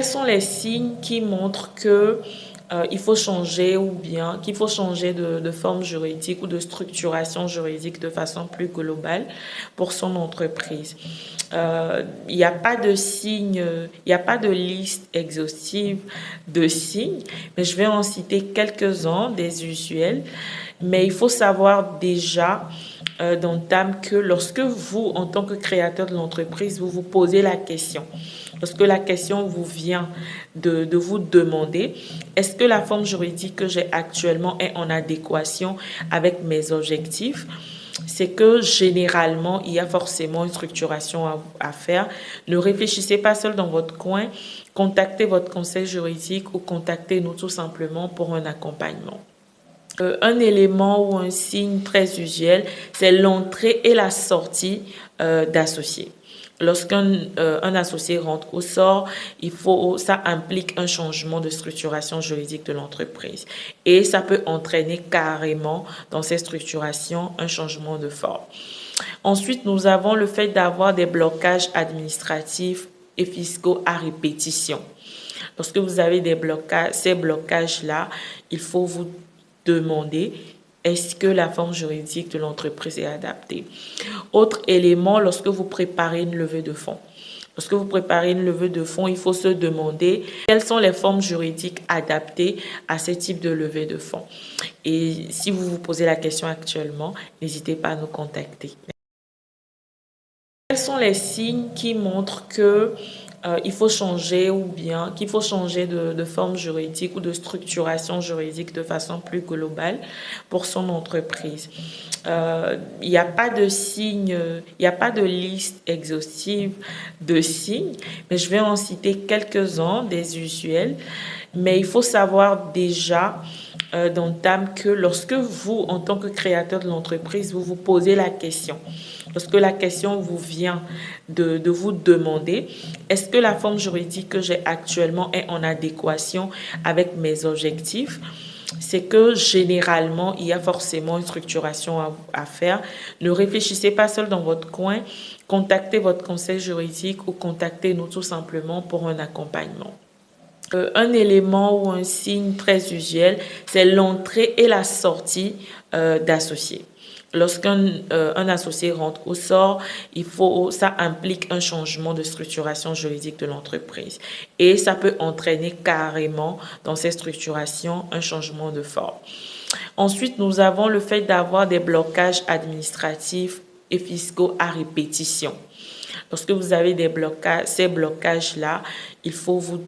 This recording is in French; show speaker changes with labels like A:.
A: sont les signes qui montrent que il faut changer ou bien qu'il faut changer de forme juridique ou de structuration juridique de façon plus globale pour son entreprise? Il n'y a pas de signe, il n'y a pas de liste exhaustive de signes, mais je vais en citer quelques-uns des usuels. Mais il faut savoir déjà d'entame que lorsque vous, en tant que créateur de l'entreprise, vous vous posez la question, lorsque la question vous vient de vous demander, est-ce que la forme juridique que j'ai actuellement est en adéquation avec mes objectifs? C'est que généralement, il y a forcément une structuration à faire. Ne réfléchissez pas seul dans votre coin. Contactez votre conseil juridique ou contactez-nous tout simplement pour un accompagnement. Un élément ou un signe très usuel, c'est l'entrée et la sortie d'associés. Lorsqu'un un associé rentre ou sort, ça implique un changement de structuration juridique de l'entreprise. Et ça peut entraîner carrément dans ces structurations un changement de forme. Ensuite, nous avons le fait d'avoir des blocages administratifs et fiscaux à répétition. Lorsque vous avez des blocages, ces blocages-là, il faut vous demander est-ce que la forme juridique de l'entreprise est adaptée. Autre élément, lorsque vous préparez une levée de fonds. Lorsque vous préparez une levée de fonds, il faut se demander quelles sont les formes juridiques adaptées à ce type de levée de fonds. Et si vous vous posez la question actuellement, n'hésitez pas à nous contacter. Quels sont les signes qui montrent que il faut changer ou bien qu'il faut changer de forme juridique ou de structuration juridique de façon plus globale pour son entreprise? Il n'y a pas de signe, il n'y a pas de liste exhaustive de signes, mais je vais en citer quelques-uns des usuels. Mais il faut savoir déjà d'entame que lorsque vous, en tant que créateur de l'entreprise, vous vous posez la question, lorsque la question vous vient de vous demander, est-ce que la forme juridique que j'ai actuellement est en adéquation avec mes objectifs? C'est que généralement, il y a forcément une structuration à faire. Ne réfléchissez pas seul dans votre coin. Contactez votre conseil juridique ou contactez-nous tout simplement pour un accompagnement. Un élément ou un signe très usuel, c'est l'entrée et la sortie d'associés. Lorsqu'un un associé rentre ou sort, ça implique un changement de structuration juridique de l'entreprise. Et ça peut entraîner carrément dans ces structurations un changement de forme. Ensuite, nous avons le fait d'avoir des blocages administratifs et fiscaux à répétition. Lorsque vous avez des blocages, ces blocages-là, il faut vous